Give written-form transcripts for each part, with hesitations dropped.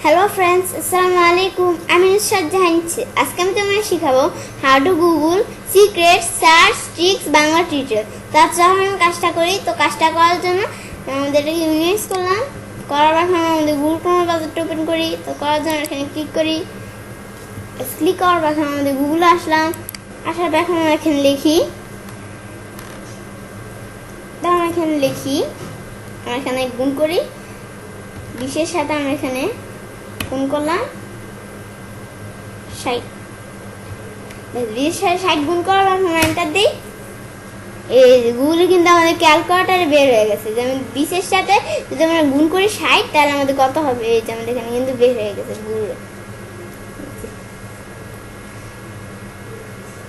Hello friends, Assalamu alaikum. I'm Icche. আজকে আমি তোমাদের শেখাবো how to Google secrets, search, tricks, Bangla tutorial. তার যখন আমি কাজটা করি তো কাজটা করার জন্য আমাদের এটাকে ইউনিভাইজ করলাম। করার পর আমাদের Google Chrome ব্রাউজারটা ওপেন করি। তো করার জন্য এখানে ক্লিক করি। ক্লিক করার পর আমাদের গুগলে আসলাম। আসার পর এখন আমরা এখানে লিখি। আমরা এখানে গুণ করি। 20 সাথে আমরা এখানে গুণ করলাম 60। 60 গুণ করার পর আমরা এন্টার দিই। এই গুগলে কিন্তু আমাদের ক্যালকুলেটরে বের হয়ে গেছে। যেমন 20 সাথে যদি আমরা গুণ করি 60 তাহলে আমাদের কত হবে? এই যে আমাদের এখানে কিন্তু বের হয়ে গেছে গুগলে।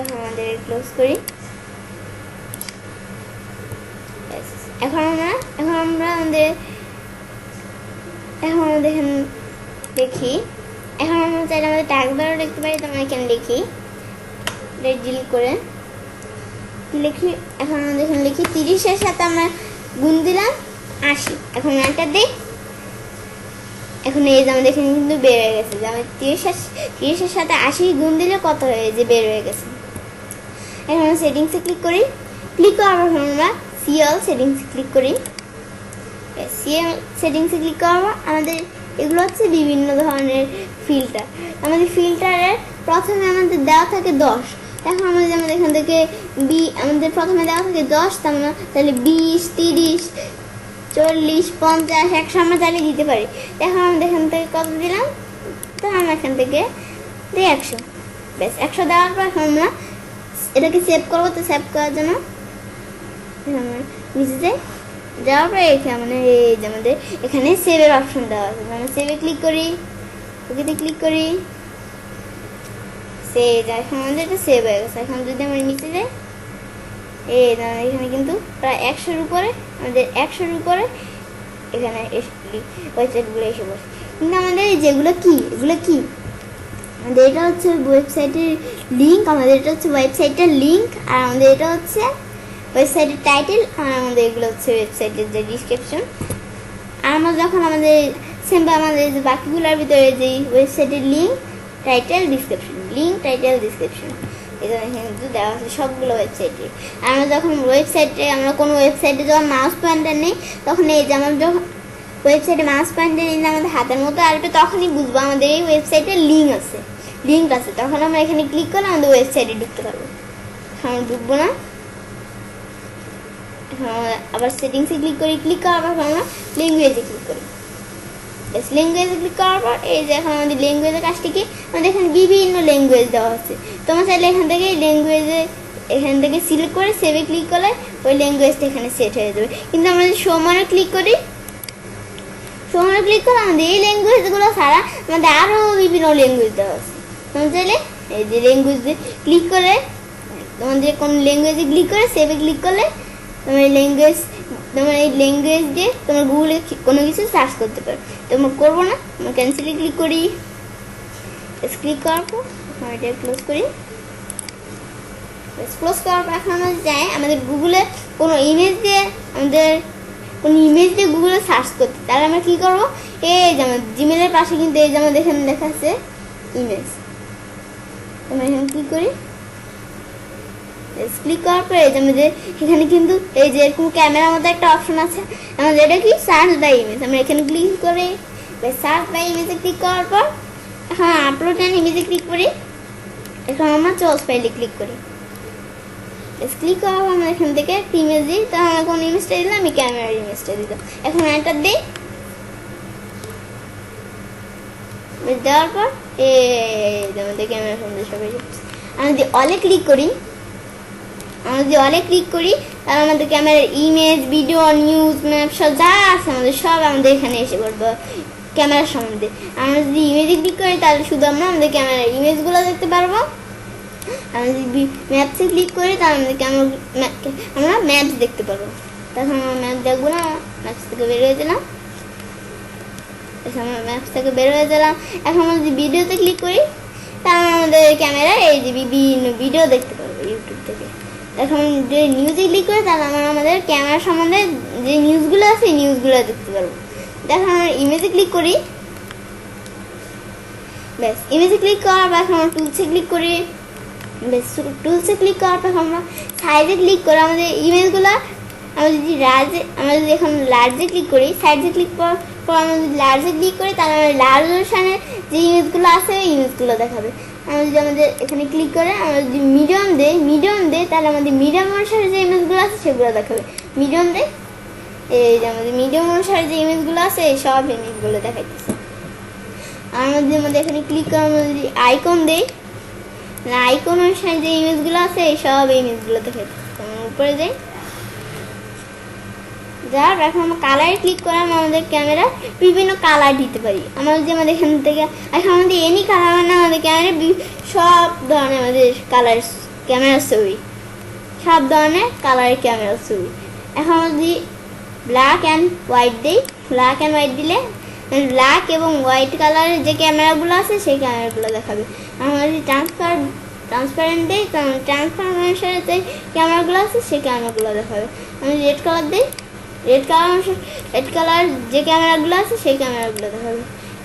এখন আমাদের ক্লোজ করি। এখন আমরা আমাদের এখানে দেখি। এখন আমরা চাইলে আমাদের ট্যাগ বারও দেখতে পারি। তো আমরা এখানে লিখি ডিলিট করে লিখি। এখন আমাদের এখানে লিখি 30 সাথে আমরা গুণ দিলাম 80। এখন এন্টার দিই। এখন এই যে আমাদের এখানে কিন্তু বের হয়ে গেছে যে আমি 30 সাথে 80 গুণ দিলে কত হয়ে যে বের হয়ে গেছে। এখন আমরা সেটিংসে ক্লিক করি। ক্লিক করার পর আমরা সিএল সেটিংসে ক্লিক করি। সিএল সেটিংসে ক্লিক করার পর আমাদের এগুলো হচ্ছে বিভিন্ন ধরনের ফিল্টার। আমাদের ফিল্টারের প্রথমে আমাদের দেওয়া থাকে 10। এখন আমাদের এখান থেকে আমাদের প্রথমে দেওয়া থাকে 10। তাহলে 20, 30, 40, 50, 100 আমরা চালিয়ে দিতে পারি। এখন আমাদের এখান থেকে কত দিলাম? তো আমরা এখান থেকে দিই 100। ব্যাস 100 দেওয়ার পর এখন আমরা এটাকে সেভ করবো। তো সেভ করার জন্য নিচে যাই। যাওয়ার পরে মানে এই যে আমাদের এখানে সেভের অপশন দেওয়া আছে। আমরা সেভে ক্লিক করি, ওকেতে ক্লিক করি। এখন আমাদের এটা সেভ হয়ে গেছে। এখন যদি আমরা নিচে যাই, এখানে কিন্তু প্রায় 100-র উপরে আমাদের 100-র উপরে এখানে ওয়েবসাইটগুলো এসে বসে। কিন্তু আমাদের যেগুলো কি এগুলো কি আমাদের এটা হচ্ছে ওয়েবসাইটের লিঙ্ক। আমাদের এটা হচ্ছে ওয়েবসাইটের লিঙ্ক। আর আমাদের এটা হচ্ছে ওয়েবসাইটের টাইটেল। আর আমাদের এগুলো হচ্ছে ওয়েবসাইটের যে ডিসক্রিপশন। আর আমরা যখন আমাদের সিম্পল আমাদের যে বাকিগুলোর ভিতরে যে ওয়েবসাইটের link, title, description, link, title, description এখানে কিন্তু দেওয়া আছে সবগুলো ওয়েবসাইটে। আর আমরা যখন আমরা কোনো ওয়েবসাইটে যখন মাউস পয়েন্টার নেই তখন এই যে আমরা যখন ওয়েবসাইটে মাউস পয়েন্টার নিয়ে আমাদের হাতের মতো আসবে তখনই বুঝবো আমাদের এই ওয়েবসাইটের লিঙ্ক আছে। তখন আমরা এখানে ক্লিক করলে আমাদের ওয়েবসাইটে ঢুকতে পারবো। আমরা ঢুকবো না। আবার সেটিংসে ক্লিক করি। ক্লিক করার পর আমরা ল্যাঙ্গুয়েজে ক্লিক করি। ল্যাঙ্গুয়েজে ক্লিক করার পর এই যে এখন আমাদের ল্যাঙ্গুয়েজের কাজটি কি আমাদের এখানে বিভিন্ন ল্যাঙ্গুয়েজ দেওয়া আছে। তোমরা চাইলে এখান থেকে সিলেক্ট করে সেভে ক্লিক করলে ওই ল্যাঙ্গুয়েজটা এখানে সেট হয়ে যাবে। কিন্তু আমরা যদি সমানে ক্লিক করি আমাদের এই ল্যাঙ্গুয়েজগুলো ছাড়া আমাদের আরও বিভিন্ন ল্যাঙ্গুয়েজ দেওয়া আছে। তোমরা চাইলে এই যে ল্যাঙ্গুয়েজে ক্লিক করে তোমাদের কোন ল্যাঙ্গুয়েজে ক্লিক করে সেভে ক্লিক করলে তোমার এই ল্যাঙ্গুয়েজ দিয়ে তোমার গুগলে কোনো কিছু সার্চ করতে পারো। তোমরা করবো না, আমরা ক্যান্সেলে ক্লিক করি। ক্লিক করার পর আমরা এটা ক্লোজ করি। ক্লোজ করার পর এখন আমরা যাই আমাদের গুগলে কোনো ইমেজ দিয়ে গুগলে সার্চ করতে। তাহলে আমরা কী করবো? এই যে আমার জিমেলের পাশে কিন্তু এই যে আমাদের এখানে লেখা আছে ইমেজ। আমরা এখানে ক্লিক করি। ক্লিক করার পরে এই যে আমাদের এখানে কিন্তু এই যে এরকম ক্যামেরার মতো একটা অপশন আছে। আমাদের এটা কি সার্চ বাই ইমেজ। আমরা এখানে ক্লিক করি। সার্চ বাই ইমেজে ক্লিক করার পর এখন আপলোড অ্যান ইমেজে ক্লিক করি। এখন আমরা চয়েস ফাইলে ক্লিক করি। ক্লিক করার পর আমরা এখান থেকে একটা ইমেজ দিই। তো আমরা কোন ইমেজটা দিলাম? আমি ক্যামেরার ইমেজটা দিলাম। এখন এন্টার দিই। দেওয়ার পর আমাদের ক্যামেরা সুন্দর সব হয়ে যাচ্ছে। আমরা যদি অলে ক্লিক করি তাহলে আমাদের ক্যামেরার ইমেজ, ভিডিও, নিউজ, ম্যাপ সব যা আছে সব আমাদের এখানে এসে পড়বে ক্যামেরার সম্বন্ধে। আমরা যদি ইমেজে ক্লিক করি তাহলে শুধু আমরা আমাদের ক্যামেরার ইমেজগুলো দেখতে পারবো। আমরা যদি ম্যাপসে ক্লিক করি তাহলে আমরা ম্যাপস দেখতে পারবো। তখন আমরা ম্যাপ দেখবো না, ম্যাপস থেকে বের হয়ে গেলাম। এখন আমরা যদি ভিডিওতে ক্লিক করি তাহলে আমাদের ক্যামেরায় এই যে বিভিন্ন ভিডিও দেখতে পারবো ইউটিউব থেকে। এখন যদি নিউজে ক্লিক করি তাহলে আমরা আমাদের ক্যামেরা সম্বন্ধে যে নিউজগুলো আছে এই নিউজগুলো দেখতে পারবো। দেখো আমরা ইমেজে ক্লিক করি। ব্যাস ইমেজে ক্লিক করার পর এখন আমরা টুলসে ক্লিক করি। বেশ টুলসে ক্লিক করার পর আমরা সাইজে ক্লিক করে আমাদের ইমেজগুলো আমরা যদি এখন লার্জে ক্লিক করি, সাইজে ক্লিক করার পর আমরা যদি লার্জে ক্লিক করি তাহলে আমাদের লার্জ ভার্সনের যে ইমেজগুলো আছে ওই ইমেজগুলো দেখাবে। আমরা যদি আমাদের এখানে ক্লিক করে আমরা যদি মিডিয়াম দেই তাহলে আমাদের মিডিয়াম অনুসারে যে ইমেজগুলো আছে সেগুলো দেখাবে। মিডিয়াম দেই, এই যে আমাদের মিডিয়াম অনুসারে যে ইমেজগুলো আছে এই সব ইমেজগুলো দেখাইতেছে। আর আমাদের এখানে ক্লিক করে আমরা যদি আইকন দেই, আইকন অনুসারে যে ইমেজগুলো আছে এই সব ইমেজগুলো দেখাইতেছে। উপরে যাই, যার এখন আমরা কালারে ক্লিক করে আমাদের ক্যামেরা বিভিন্ন কালার দিতে পারি। আমাদের এখান থেকে এখন আমাদের এনি কালার মানে আমাদের ক্যামেরা সব ধরনের আমাদের কালার ক্যামেরার ছবি, সব ধরনের কালারের ক্যামেরার ছবি। এখন যদি ব্ল্যাক অ্যান্ড হোয়াইট দিই, ব্ল্যাক অ্যান্ড হোয়াইট দিলে ব্ল্যাক এবং হোয়াইট কালারের যে ক্যামেরাগুলো আছে সেই ক্যামেরাগুলো দেখাবে। আমরা যদি ট্রান্সপারেন্ট দিই তখন ট্রান্সফরমেশনের যে ক্যামেরাগুলো আছে সেই ক্যামেরাগুলো দেখাবে। আমি রেড কালার দিই, রেড কালার যে ক্যামেরাগুলো আছে সেই ক্যামেরাগুলো দেখাবে।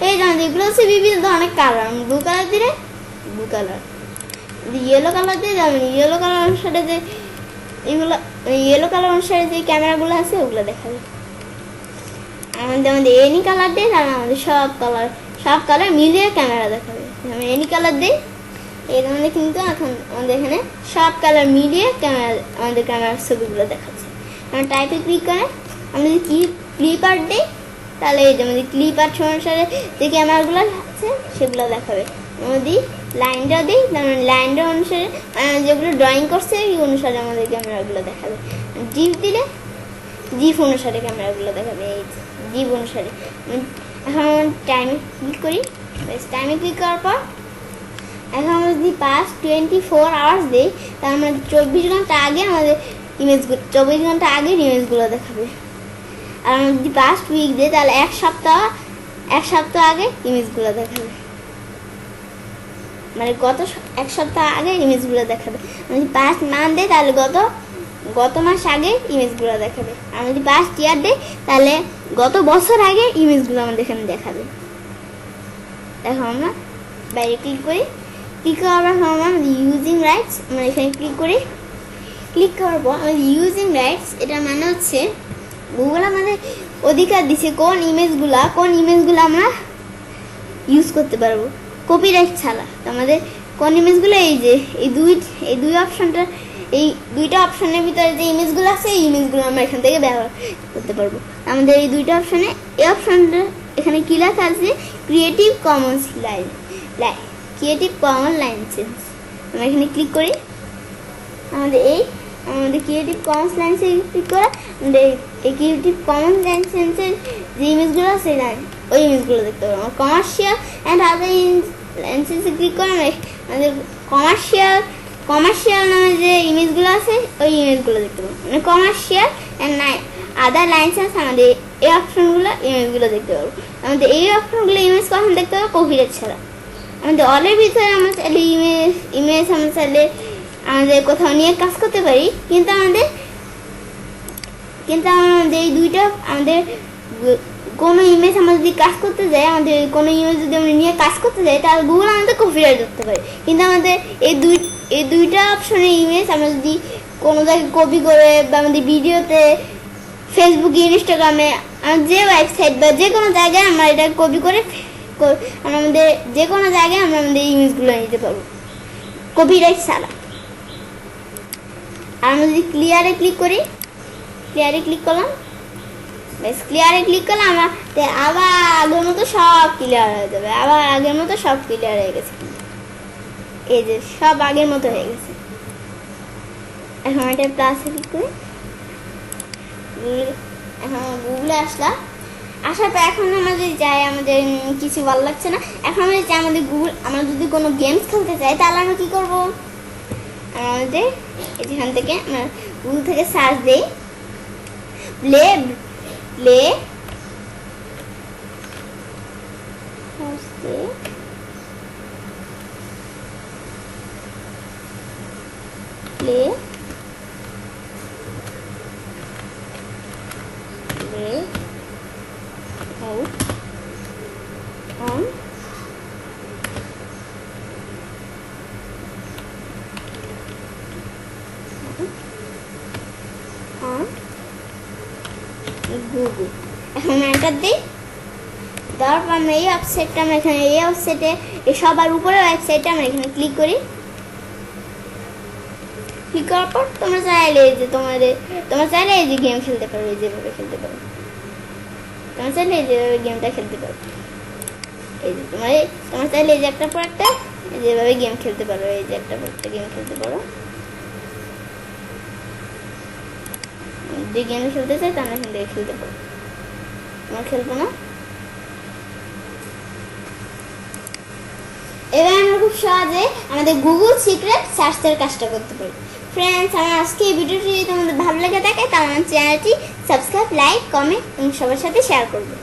এই যেমন এগুলো হচ্ছে বিভিন্ন ধরনের কালার। ব্লু কালার দিলে ব্লু কালার, ইয়েলো কালার দিয়ে যেমন ইয়েলো কালার অনুসারে যে এগুলো ইয়েলো কালার অনুসারে যে ক্যামেরাগুলো আছে ওগুলো দেখাবে। আমাদের এনি কালার দিই তাহলে আমাদের সব কালার মিলিয়ে ক্যামেরা দেখাবে। আমি এনি কালার দিই, এই ধরনের কিন্তু এখন আমাদের এখানে সব কালার মিলিয়ে আমাদের ক্যামেরার ছবিগুলো দেখাচ্ছে। আমরা টাইপে ক্লিক করে আমরা যদি ক্লিপ আর্ট দিই তাহলে এই যে আমাদের ক্লিপ আর্ট অনুসারে যে ক্যামেরাগুলো আছে সেগুলো দেখাবে। যদি লাইনটা দিই তাহলে লাইনটা অনুসারে যেগুলো ড্রয়িং করছে এই অনুসারে আমাদের ক্যামেরাগুলো দেখাবে। জিপ দিলে জিপ অনুসারে ক্যামেরাগুলো দেখাবে, এই জিপ অনুসারে। এখন টাইমে ক্লিক করি, বেশ টাইমে ক্লিক করার পর এখন আমরা যদি পাস 24 আওয়ার্স দিই তাহলে আমরা 24 ঘন্টা আগে আমাদের ইমেজগুলো 24 ঘন্টা আগের ইমেজগুলো দেখাবে। আর আমরা যদি পাস উইক দিই তাহলে এক সপ্তাহ আগে ইমেজগুলো দেখাবে, মানে গত এক সপ্তাহ আগে ইমেজগুলো দেখাবে। আমরা যদি পাস মান্থ দিই তাহলে গত মাস আগে ইমেজগুলো দেখাবে। আর যদি পাস ইয়ার দিই তাহলে গত বছর আগে ইমেজগুলো আমাদের এখানে দেখাবে। এখন আমরা বাইরে ক্লিক করি, ক্লিক করার পর আমরা ইউজিং রাইটস আমরা এখানে ক্লিক করি। ক্লিক করার পর আমাদের ইউজিং রাইটস এটা মানে হচ্ছে গুগল আমাদের অধিকার দিছে কোন ইমেজগুলো আমরা ইউজ করতে পারবো কপিরাইট ছাড়া। আমাদের কোন ইমেজগুলো এই দুই অপশনটা, এই দুইটা অপশনের ভিতরে যে ইমেজগুলো আছে এই ইমেজগুলো আমরা এখান থেকে ব্যবহার করতে পারবো। আমাদের এই দুইটা অপশনে এই অপশনটা এখানে কি লেখা আছে ক্রিয়েটিভ কমন্স লাইসেন্স। আমরা এখানে ক্লিক করি, আমাদের ক্রিয়েটিভ কমন্স লাইসেন্সে ক্লিক করে আমাদের এই ক্রিয়েটিভ কমন্স লাইসেন্সের যে ইমেজগুলো আছে ওই ইমেজগুলো দেখতে পাবো। আমরা কমার্শিয়াল অ্যান্ড আদার লাইসেন্সে ক্লিক করে আমাদের কমার্শিয়াল নামে যে ইমেজগুলো আছে ওই ইমেজগুলো দেখতে পাবো। মানে কমার্শিয়াল অ্যান্ড আদার লাইসেন্স আমাদের এই অপশনগুলো ইমেজগুলো দেখতে পাবো। আমাদের এই অপশনগুলো ইমেজ কখন দেখতে পাবো কপিরাইট ছাড়া। আমাদের অলের ভিতরে আমরা চাইলে ইমেজ আমরা চাইলে আমাদের কোথাও নিয়ে কাজ করতে পারি, কিন্তু আমাদের এই দুইটা আমাদের কোনো ইমেজ আমরা যদি কাজ করতে যাই, আমাদের কোনো ইমেজ যদি আমরা নিয়ে কাজ করতে যাই তাহলে গুগল আমাদের কপিরাইট করতে পারে। কিন্তু আমাদের এই দুইটা অপশনের ইমেজ আমরা যদি কোনো জায়গায় কপি করে বা আমাদের ভিডিওতে ফেসবুকে ইনস্টাগ্রামে যে ওয়েবসাইট বা যে কোনো জায়গায় আমরা এটা কপি করে আমাদের যে কোনো জায়গায় আমরা আমাদের ইমেজগুলো নিতে পারবো কপিরাইট ছাড়া। আর আমরা যদি ক্লিয়ারে ক্লিক করি, ক্লিয়ারে ক্লিক করলাম, বেশ ক্লিয়ারে ক্লিক করলে আমরা আবার আগের মতো সব ক্লিয়ার হয়ে যাবে। আবার আগের মতো সব ক্লিয়ার হয়ে গেছে, এই যে সব আগের মতো হয়ে গেছে। এখন এটা প্লাসে ক্লিক করি, এখন গুগলে আসলাম। আসার পর এখন আমরা যদি যাই আমাদের কিছু ভালো লাগছে না, এখন আমরা চাই আমাদের আমরা যদি কোনো গেমস খেলতে চাই তাহলে আমরা কী করবো, আমাদের এখান থেকে আমরা গুগল থেকে সার্চ দিই প্লে out on গুগল। এখন আমরা এন্টার দিই, দেওয়ার পর আমরা এই ওয়েবসাইটটা আমরা এখানে এই ওয়েবসাইটে এই সবার উপরে ওয়েবসাইটে আমরা এখানে ক্লিক করি। ক্লিক করার পর তোমরা চাইলে যে তোমরা চাইলে এই যে গেম খেলতে পারো, এই যেভাবে খেলতে পারো, তোমরা চাইলে এই যেভাবে গেমটা খেলতে পারো। এই যে তোমরা চাইলে এই যে একটা পর একটা যেভাবে গেম খেলতে পারো, এই যে একটা পর একটা গেম খেলতে পারো। যে গেম খেলতে চাই তোমরা এখান থেকে খেলতে পারো, তোমরা খেলবো না। এবার আমরা খুব সহজে আমাদের গুগল সিক্রেট সার্চের কাজটা করতে পারি। ফ্রেন্ডস, আমার আজকে এই ভিডিওটি যদি তোমাদের ভালো লেগে থাকে তাহলে আমার চ্যানেলটি সাবস্ক্রাইব, লাইক, কমেন্ট এবং সবার সাথে শেয়ার করবে।